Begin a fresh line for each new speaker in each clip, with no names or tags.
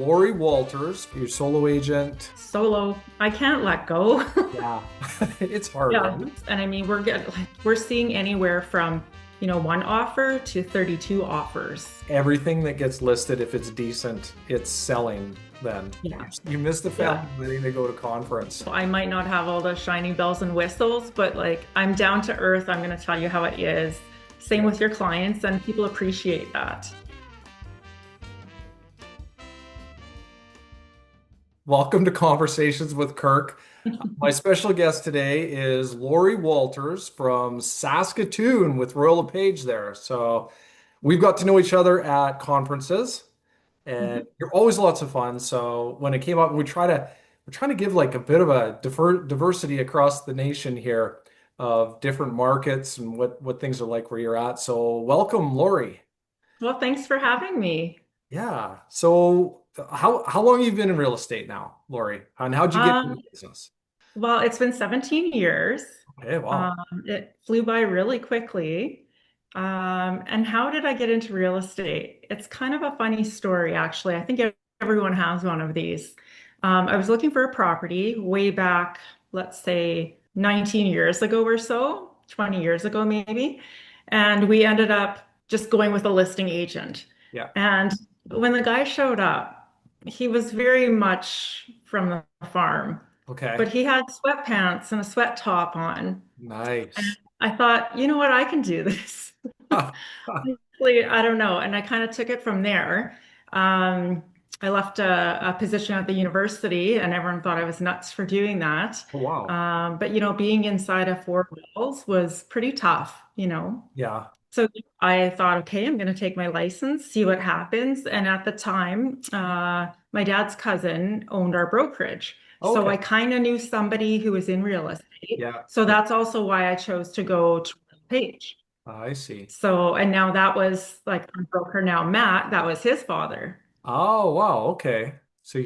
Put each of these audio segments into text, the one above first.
Lorri Walters, your solo agent.
Solo. I can't let go.
Yeah, it's hard,
Yeah.
right?
And I mean, we're seeing anywhere from, one offer to 32 offers.
Everything that gets listed, if it's decent, it's selling then.
Yeah.
You miss the
Yeah.
family wedding to go to conference.
I might not have all the shiny bells and whistles, but like I'm down to earth. I'm going to tell you how it is. Same
Yeah.
with your clients, and people appreciate that.
Welcome to Conversations with Kirk. My special guest today is Lorri Walters from Saskatoon with Royal LePage there. So we've got to know each other at conferences. And
Mhm.
you're always lots of fun. So when it came up, we're trying to give like a bit of a diversity across the nation here of different markets and what things are like where you're at. So welcome, Lori.
Well, thanks for having me.
Yeah. So how long have you been in real estate now, Lori? And how'd you get into
Um,
business?
well, it's been 17 years.
Okay, wow.
It flew by really quickly. And how did I get into real estate? It's kind of a funny story, actually. I think everyone has one of these. I was looking for a property way back, let's say 19 years ago or so, 20 years ago maybe. And we ended up just going with a listing agent.
Yeah.
And when the guy showed up, he was very much from the farm, but
Okay.
he had sweatpants and a sweat top on. And
Nice.
I thought, you know what, I can do this. Honestly, I don't know. And I kind of took it from there. Um, I left a position at the university, and everyone thought I was nuts for doing that.
Oh, wow.
But, being inside of four walls was pretty tough.
Yeah.
So I thought, okay, I'm going to take my license, see what happens. And at the time, my dad's cousin owned our brokerage. So
Okay.
I kind of knew somebody who was in real estate.
Yeah.
So
Yeah.
that's also why I chose to go to Page.
I see.
So, and now that was like our broker now, Matt, that was his father.
Oh, wow. Okay. So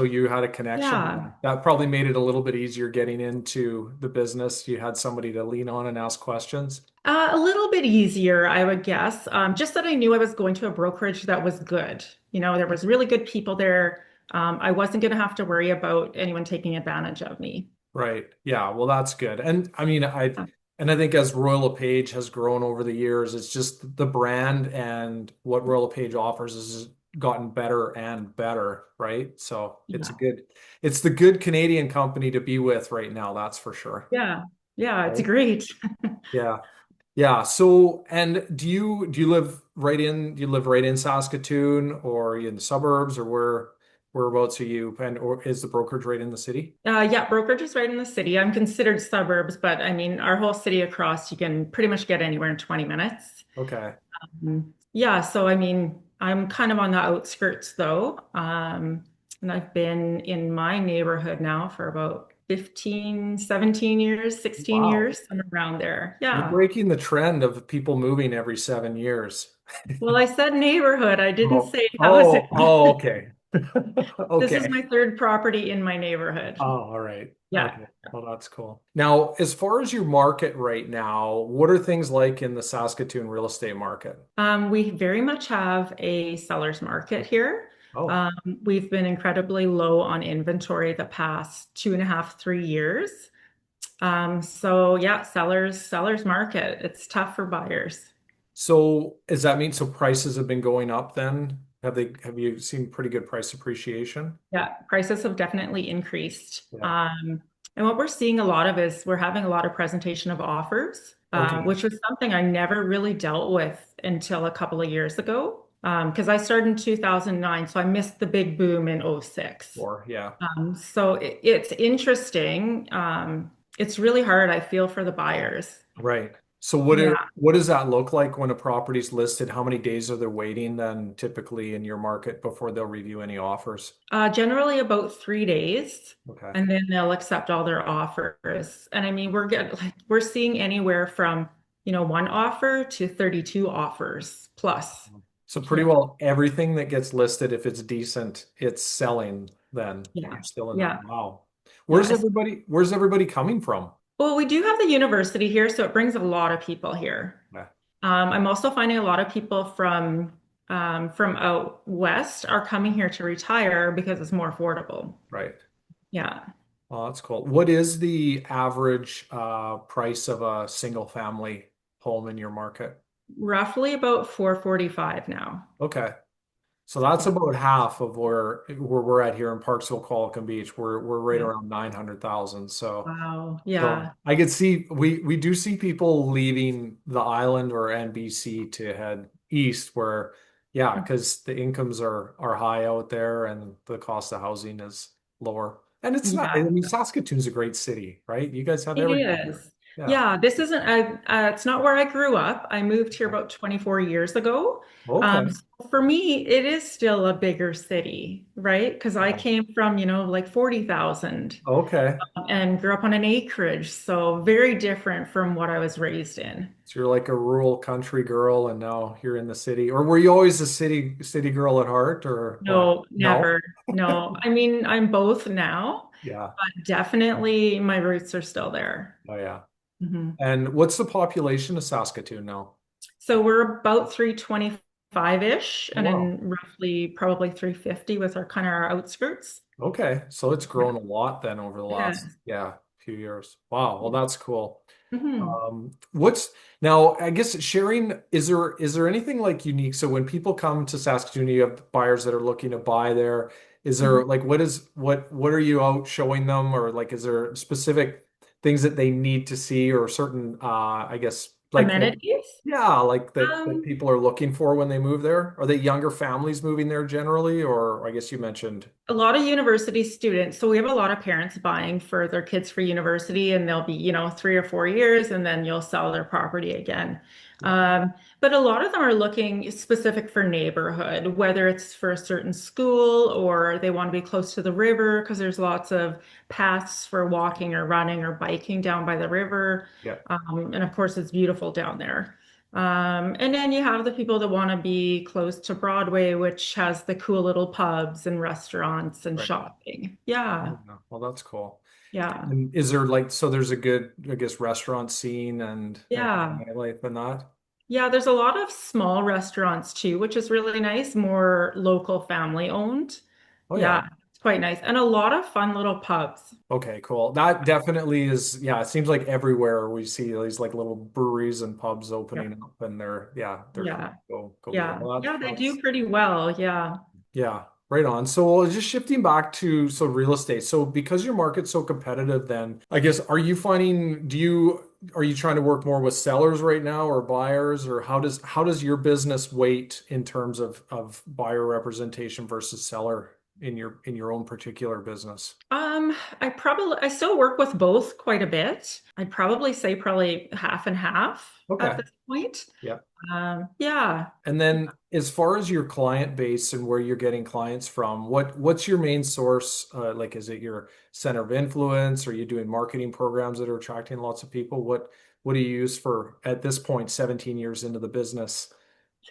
you had a connection
Yeah.
there. That probably made it a little bit easier getting into the business. You had somebody to lean on and ask questions.
A little bit easier, I would guess. Just that I knew I was going to a brokerage that was good. There was really good people there. I wasn't going to have to worry about anyone taking advantage of me.
Right. Yeah. Well, that's good. And I mean, I think as Royal LePage has grown over the years, it's just the brand and what Royal LePage offers has gotten better and better, right? So
Yeah.
it's the good Canadian company to be with right now, that's for sure.
Yeah. Yeah, it's
Right.
great.
Yeah. Yeah. So, and do you live right in Saskatoon, or are you in the suburbs, or whereabouts are you? And or is the brokerage right in the city?
Yeah, brokerage is right in the city. I'm considered suburbs, but I mean, our whole city across, you can pretty much get anywhere in 20 minutes.
Okay.
Yeah, so I mean, I'm kind of on the outskirts though. And I've been in my neighborhood now for about 15, 17 years, 16
Wow.
years, and around there.
You're
Yeah.
breaking the trend of people moving every 7 years.
Well, I said neighborhood. I didn't
Oh,
say housing.
oh, oh, okay.
This is
Okay.
my third property in my neighborhood.
Oh, all right.
Yeah.
Okay. Well, that's cool. Now, as far as your market right now, what are things like in the Saskatoon real estate market?
We very much have a seller's market here.
Oh,
Um, we've been incredibly low on inventory the past 2.5, 3 years. So yeah, sellers market. It's tough for buyers.
so does that mean so prices have been going up then? Have you seen pretty good price appreciation?
Yeah, prices have definitely increased.
Yeah.
And what we're seeing a lot of is we're having a lot of presentation of offers,
Okay.
which was something I never really dealt with until a couple of years ago. Because I started in 2009, so I missed the big boom in '06.
Or yeah.
So it's interesting. It's really hard, I feel, for the buyers.
Right. So
Yeah.
what does that look like when a property's listed? How many days are they waiting then typically in your market before they'll review any offers?
Generally about 3 days,
Okay.
and then they'll accept all their offers. And I mean, we're seeing anywhere from, one offer to 32 offers plus.
So pretty
Yeah.
well everything that gets listed, if it's decent, it's selling then.
Yeah.
You're still in that.
Yeah.
Wow.
Yeah.
Where's everybody coming from?
Well, we do have the university here, so it brings a lot of people here.
Yeah.
I'm also finding a lot of people from from out west are coming here to retire because it's more affordable.
Right.
Yeah,
Oh, that's cool. What is the average price of a single family home in your market?
roughly about 445 now.
Okay. So that's
Yeah.
about half of where we're at here in Parksville, Qualicum Beach. We're right
Yeah.
around 900,000.
Wow.
So
Yeah.
I could see we do see people leaving the island or NBC to head east where yeah, because the incomes are high out there and the cost of housing is lower. And it's not, I
Yeah.
mean, Saskatoon's a great city, right? You guys have
It
everything here.
is.
Yeah.
Yeah, this isn't it's not where I grew up. I moved here about 24 years ago.
Okay.
So for me, it is still a bigger city, right? Because I
Yeah.
came from, like 40,000
Okay.
and grew up on an acreage. So very different from what I was raised in.
So you're like a rural country girl and now you're in the city. Or were you always a city girl at heart or what?
No,
No?
never. No. I mean, I'm both now,
Yeah.
but definitely my roots are still there.
Oh yeah.
Mhm.
And what's the population of Saskatoon now?
So we're about 325-ish,
Oh,
and
wow.
then roughly probably 350 with our kind of our outskirts.
Okay. So it's
Yeah.
grown a lot then over the last,
Yes.
yeah, few years. Wow. Well, that's cool.
Hmm.
What's now, I guess sharing, is there anything like unique? So when people come to Saskatoon, you have buyers that are looking to buy there. Is there like what are you out showing them or like is there specific things that they need to see or certain I guess like
Amenities?
yeah, like that
Um,
people are looking for when they move there? Are they younger families moving there generally, or I guess you mentioned,
a lot of university students. So we have a lot of parents buying for their kids for university, and they'll be, 3 or 4 years, and then you'll sell their property again.
yeah,
But a lot of them are looking specific for neighborhood, whether it's for a certain school or they want to be close to the river because there's lots of paths for walking or running or biking down by the river.
yeah,
And of course, it's beautiful down there. And then you have the people that want to be close to Broadway, which has the cool little pubs and restaurants and
right.
shopping. Yeah,
Yeah, well, that's cool.
yeah,
And is there like so there's a good, I guess, restaurant scene and
yeah.
nightlife and that?
Yeah, there's a lot of small restaurants too, which is really nice, more local family owned.
Oh yeah.
Yeah, it's quite nice. And a lot of fun little pubs.
Okay, cool. That definitely is, yeah, it seems like everywhere we see these like little breweries and pubs
Yeah,
opening up and they're cool.
yeah,
Go visit.
yeah.
Well,
Yeah, they
that's
do pretty well. Yeah.
yeah, right on. So just shifting back to so real estate. So because your market's so competitive, then I guess are you finding are you trying to work more with sellers right now or buyers or how does your business weight in terms of buyer representation versus seller in your own particular business?
I still work with both quite a bit. I'd probably say probably half and half at
Okay.
this point.
Yeah.
Yeah.
And then as far as your client base and where you're getting clients from, what's your main source? Like, is it your center of influence? Are you doing marketing programs that are attracting lots of people? What do you use for at this point, 17 years into the business?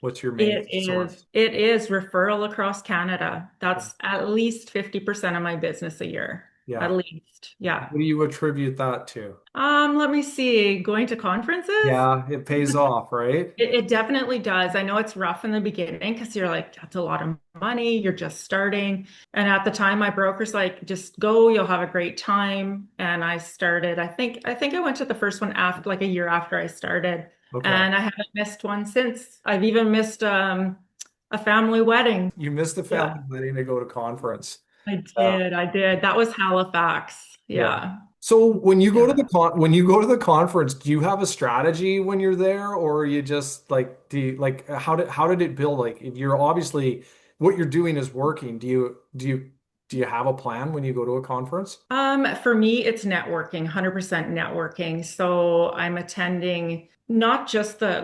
What's your main source?
It is referral across Canada. That's at least 50% of my business a year. At
Yeah.
least. Yeah.
What do you attribute that to?
Let me see. Going to conferences?
Yeah, it pays off, right?
It definitely does. I know it's rough in the beginning because you're like, that's a lot of money. You're just starting. And at the time, my broker's like, just go, you'll have a great time. And I started, I think I went to the first one after like a year after I started.
Okay.
And I haven't missed one since. I've even missed a family wedding.
You missed a
Yeah,
family wedding to go to conference.
I
Yeah.
did. I did. That was Halifax.
Yeah.
Yeah.
So when you go to the
Yeah.
con when you go to the conference, do you have a strategy when you're there, or you just like do you like how did it build? Like if you're obviously what you're doing is working, do you have a plan when you go to a conference?
For me, it's networking, 100% networking. So I'm attending not just the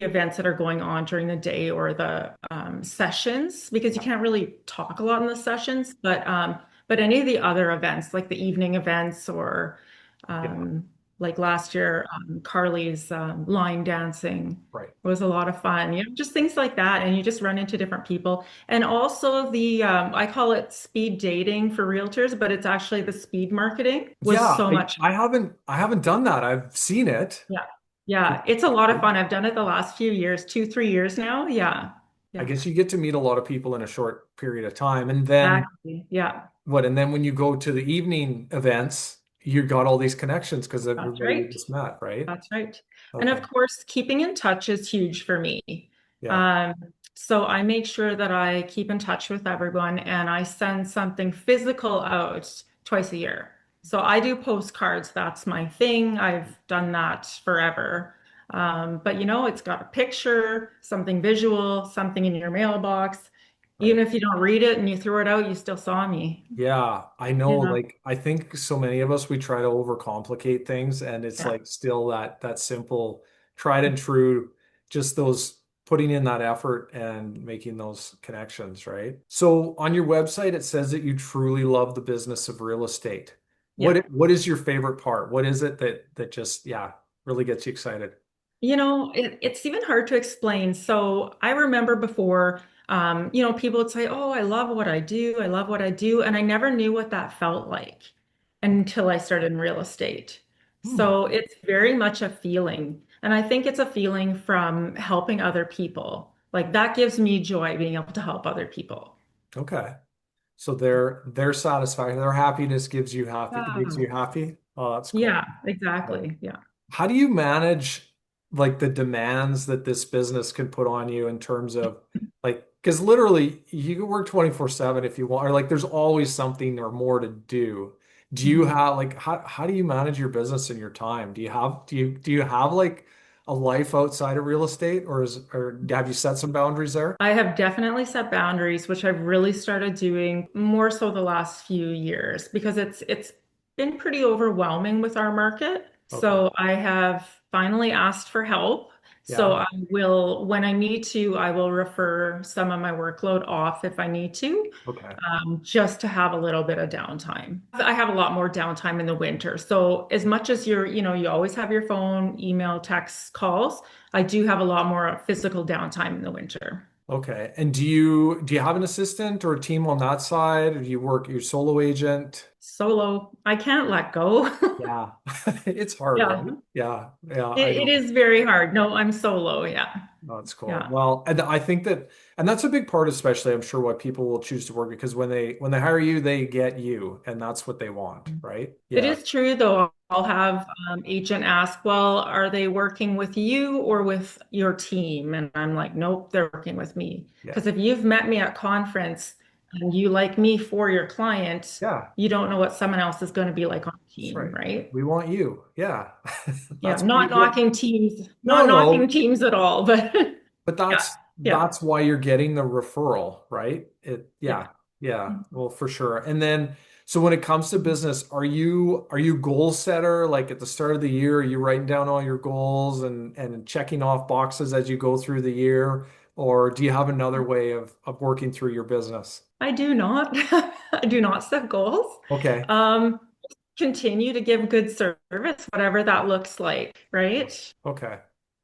events that are going on during the day or the sessions, because you
Yeah.
can't really talk a lot in the sessions, but any of the other events, like the evening events or
Yeah,
um, like last year, Carly's line dancing
right.
was a lot of fun. Just things like that, and you just run into different people. And also I call it speed dating for realtors, but it's actually the speed marketing was
Yeah,
so much.
I haven't done that. I've seen it.
Yeah. Yeah. It's a lot of fun. I've done it the last few years, 2, 3 years now. Yeah.
I
Yeah,
guess you get to meet a lot of people in a short period of time. And then
exactly. Yeah,
what? And then when you go to the evening events, you got all these connections because
that's
everybody you
right.
just met, right?
That's right. And
Okay.
of course, keeping in touch is huge for me.
Yeah.
Um, so I make sure that I keep in touch with everyone and I send something physical out twice a year. So I do postcards. That's my thing. I've done that forever. But it's got a picture, something visual, something in your mailbox.
Right.
Even if you don't read it and you throw it out, you still saw me.
Yeah, I know.
Yeah.
Like, I think so many of us we try to overcomplicate things, and it's
Yeah.
like still that simple, tried and true, just those putting in that effort and making those connections, right? So on your website, it says that you truly love the business of real estate.
Yeah.
What is your favorite part? What is it that just really gets you excited?
It's even hard to explain. So I remember before, people would say, "Oh, I love what I do. I love what I do," and I never knew what that felt like until I started in real estate.
Hmm.
So it's very much a feeling, and I think it's a feeling from helping other people. Like that gives me joy being able to help other people.
Okay. So their satisfaction, their happiness gives
Yeah.
you happy. Oh, that's cool.
Yeah,
Yeah.
exactly. Yeah.
How do you manage like the demands that this business can put on you in terms of like, because literally you can work 24/7 if you want, or like there's always something or more to do. Do you
Mhm.
have like how do you manage your business and your time? Do you have like a life outside of real estate or have you set some boundaries there?
I have definitely set boundaries, which I've really started doing more so the last few years because it's been pretty overwhelming with our market.
Okay.
So I have finally asked for help. So
Yeah.
I will, when I need to, I will refer some of my workload off if I need to,
Okay.
just to have a little bit of downtime. I have a lot more downtime in the winter. So as much as you always have your phone, email, text, calls, I do have a lot more physical downtime in the winter.
Okay. And do you have an assistant or a team on that side? Or do you work your solo agent?
Solo, I can't let go.
Yeah. It's hard,
Yeah,
right? Yeah. Yeah, I
it
know.
is very hard. No, I'm solo. Yeah.
That's cool.
Yeah.
Well, and I think that and that's a big part, especially I'm sure why people will choose to work because when they hire you, they get you and that's what they want, right?
It
Yeah.
is true, though. I'll have agent ask, well, are they working with you or with your team? And I'm like, nope, they're working with me.
Yeah.
Because if you've met me at conference and you like me for your client,
Yeah.
you don't know what someone else is going to be like on the
That's
team,
right.
right?
We want you. Yeah.
Yeah,
That's why you get
not
no,
knocking
no.
teams at all, but
But
yeah, yeah,
that's why you're getting the referral, right?
yeah.
Yeah. Well, for sure. And then so when it comes to business, are you goal setter? Like at the start of the year, are you writing down all your goals and checking off boxes as you go through the year? Or do you have another way of working through your business?
I do not. I do not set goals.
Okay.
Um, Continue to give good service, whatever that looks like, right?
Okay.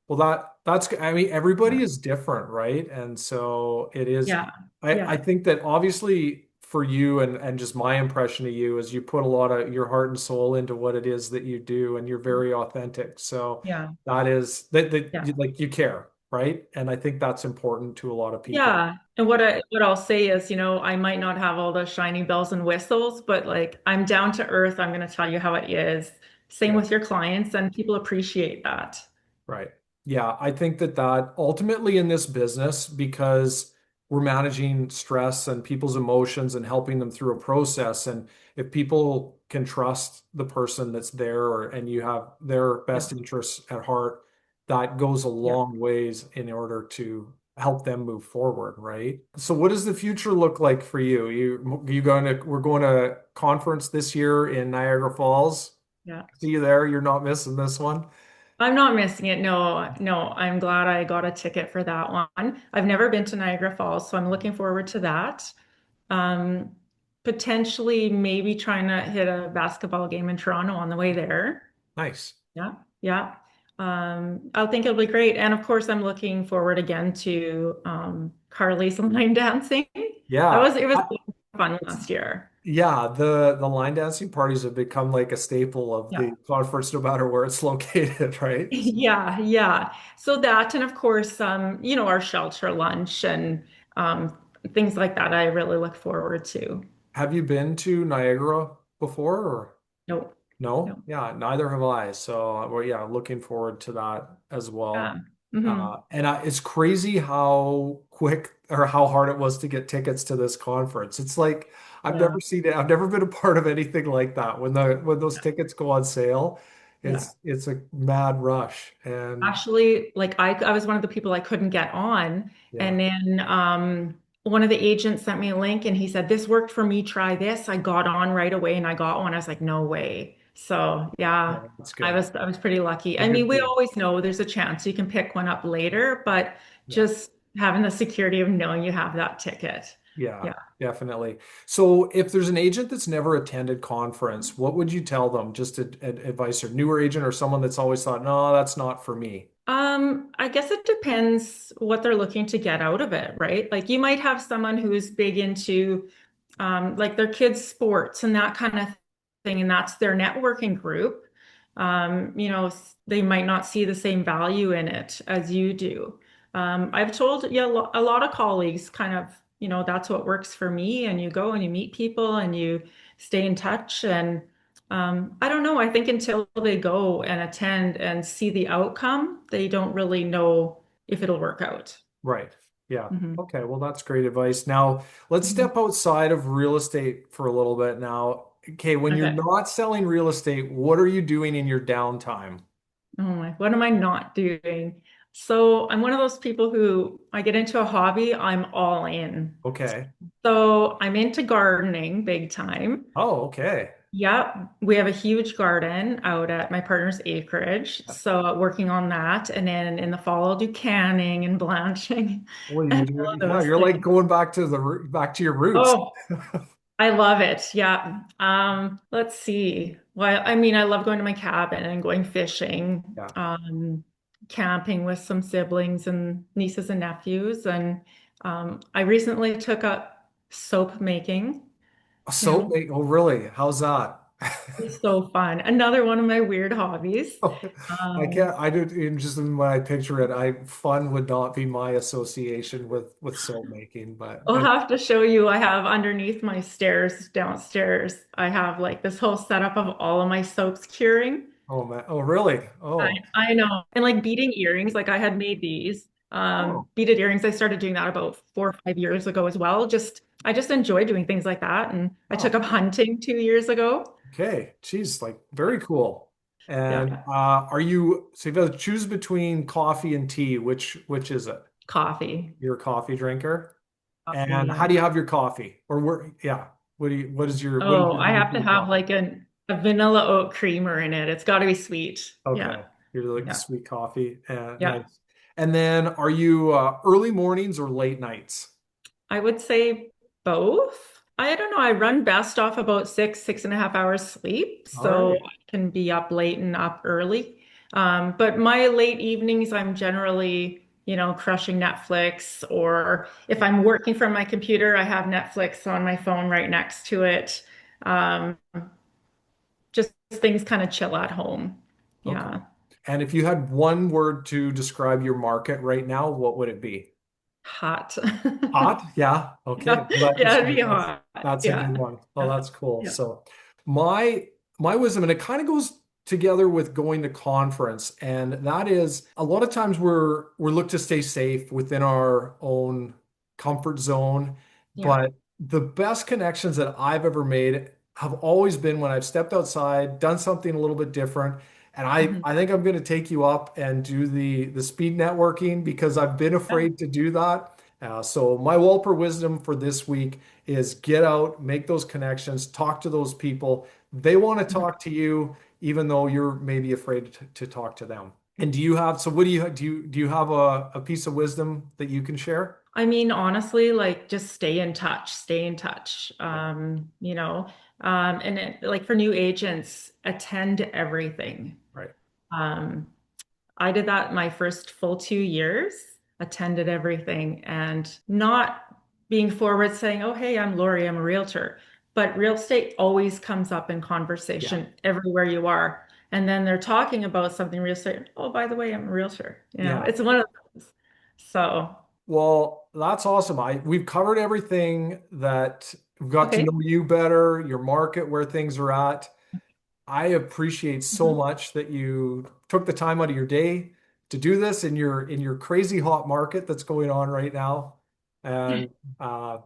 Well, that's I mean, everybody
Yeah.
is different, right? And so it is
Yeah.
I
Yeah.
think that obviously for you and just my impression of you is you put a lot of your heart and soul into what it is that you do and you're very authentic. So
Yeah.
that is that
Yeah.
like you care, right? And I think that's important to a lot of people.
Yeah. And what I'll say is, I might not have all the shiny bells and whistles, but like I'm down to earth. I'm going to tell you how it is. Same
Yeah.
with your clients, and people appreciate that.
Right. Yeah, I think that ultimately in this business, because we're managing stress and people's emotions and helping them through a process, and if people can trust the person that's there and you have their
Yeah.
best interests at heart, that goes a
Yeah.
long ways in order to help them move forward, right? So what does the future look like for you? We're going to conference this year in Niagara Falls.
Yeah.
See you there. You're not missing this one.
I'm not missing it. No, no, I'm glad I got a ticket for that one. I've never been to Niagara Falls, so I'm looking forward to that. Um, Potentially maybe trying to hit a basketball game in Toronto on the way there.
Nice.
Yeah, yeah. I think it'll be great. And of course, I'm looking forward again to Carly's line dancing.
Yeah.
It was fun last year.
Yeah, the line dancing parties have become like a staple of
Yeah.
the conference, no matter where it's located, right?
Yeah, yeah. So that, and of course, our shelter lunch and um, things like that, I really look forward to.
Have you been to Niagara before or
No,
no?
no.
Yeah, neither have I. So, well, yeah, looking forward to that as
Yeah.
well.
Hmm.
It's crazy how quick or how hard it was to get tickets to this conference. It's like I've
Yeah.
never seen it. I've never been a part of anything like that. When those tickets go on sale,
Yeah.
it's a mad rush. And
Actually, like I was one of the people I couldn't get on.
yeah,
And then one of the agents sent me a link and he said, "This worked for me, try this." I got on right away and I got one. I was like, no way. So
yeah,
yeah,
that's
I
good.
was I was pretty lucky. I
Good
mean,
for
we
you.
always know there's a chance you can pick one up later, but
Yeah.
just having the security of knowing you have that ticket.
Yeah,
Yeah.
definitely. So if there's an agent that's never attended conference, what would you tell them? Just advice or newer agent or someone that's always thought, no, that's not for me.
I guess it depends what they're looking to get out of it, right? Like you might have someone who's big into like their kids' sports and that kind of thing, and that's their networking group. They might not see the same value in it as you do. I've told yeah, a lot of colleagues kind of, that's what works for me, and you go and you meet people and you stay in touch and I don't know. I think until they go and attend and see the outcome, they don't really know if it'll work out.
Right. Yeah.
Hmm.
Okay. Well, that's great advice. Now, let's
Hmm.
step outside of real estate for a little bit now. Okay. When you're
Okay.
not selling real estate, what are you doing in your downtime?
Oh my, what am I not doing? So I'm one of those people who I get into a hobby, I'm all in.
Okay.
So I'm into gardening big time.
Oh, okay.
Yep, we have a huge garden out at my partner's acreage. So working on that. And then in the fall, I'll do canning and blanching
Well,
and all of
yeah,
those
you're like
things.
going back to back to your roots.
Oh, I love it. Yeah. Let's see. Well, I mean, I love going to my cabin and going fishing,
Yeah.
camping with some siblings and nieces and nephews. And I recently took up soap making. You
Soap
know,
make, oh, really? How's that?
it's so fun. Another one of my weird hobbies.
I
Um,
can't, I did in just when I picture it, fun would not be my association with soap making, but
I'll have to show you. I have underneath my stairs downstairs, I have like this whole setup of all of my soaps curing.
oh man, oh really?
I,
Oh,
I know. And like beading earrings, like I had made these
oh,
beaded earrings. I started doing that about 4 or 5 years ago as well. I just enjoy doing things like that. And I took
oh,
up hunting 2 years ago.
okay. Geez, like very cool. And
Yeah,
so if you have to choose between coffee and tea, which is it?
coffee.
You're a coffee drinker?
Coffee,
And how
yeah.
do you have your coffee? Or yeah, what is
Oh,
your
I have
go-to
to
with
have
coffee?
like a vanilla oat creamer in it. It's got to be sweet. Yeah,
Okay. You're like
yeah,
sweet coffee.
yeah.
Nice. And then are you early mornings or late nights?
I would say both. I don't know. I run best off about 6.5 hours sleep.
All
So
right.
I can be up late and up early. But my late evenings, I'm generally, crushing Netflix, or if I'm working from my computer, I have Netflix on my phone right next to it. Um, just things kind of chill at home.
Okay.
Yeah.
And if you had one word to describe your market right now, what would it be?
Hot.
Hot? Yeah. Okay.
Yeah,
Well,
yeah, it'd be hot.
that's a good
Yeah.
one. Oh,
Yeah.
that's cool.
Yeah.
So my my wisdom, and it kind of goes together with going to conference, and that is a lot of times we're looked to stay safe within our own comfort zone.
Yeah.
But the best connections that I've ever made have always been when I've stepped outside, done something a little bit different. And
Mhm.
I think I'm going to take you up and do the speed networking because I've been
Yeah.
afraid to do that. So my Walper wisdom for this week is get out, make those connections, talk to those people. They want to
Mhm.
talk to you, even though you're maybe afraid to talk to them. And do you have, so what do you have a piece of wisdom that you can share?
I mean, honestly, like just stay in touch, stay in touch.
Yeah,
Like for new agents, attend everything.
right.
Um, I did that my first full 2 years, attended everything and not being forward saying, oh, hey, I'm Lori, I'm a realtor. But real estate always comes up in
Yeah.
conversation everywhere you are. And then they're talking about something real estate. Oh, by the way, I'm a realtor.
Yeah.
It's one of those. So,
Well, that's awesome. We've covered everything that we've got to
okay.
know you better, your market, where things are at. I appreciate so
Mhm.
much that you took the time out of your day to do this in your crazy hot market that's going on right now. And uh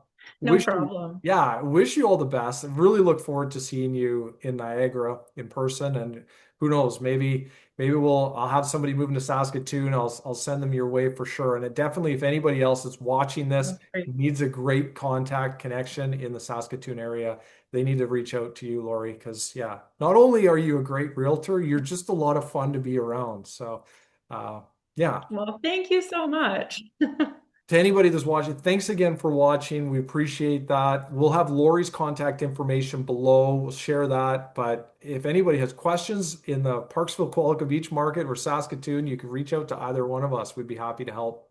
No
wish you
problem.
yeah, I wish you all the best. I really look forward to seeing you in Niagara in person. And who knows, maybe I'll have somebody moving to Saskatoon. I'll send them your way for sure. And it definitely, if anybody else that's watching this
That's great.
needs a great contact connection in the Saskatoon area, they need to reach out to you, Lori, because yeah, not only are you a great realtor, you're just a lot of fun to be around. So, uh, yeah,
Well, thank you so much.
to anybody that's watching, thanks again for watching. We appreciate that. We'll have Lori's contact information below. We'll share that. But if anybody has questions in the Parksville, Qualicum Beach market or Saskatoon, you can reach out to either one of us. We'd be happy to help.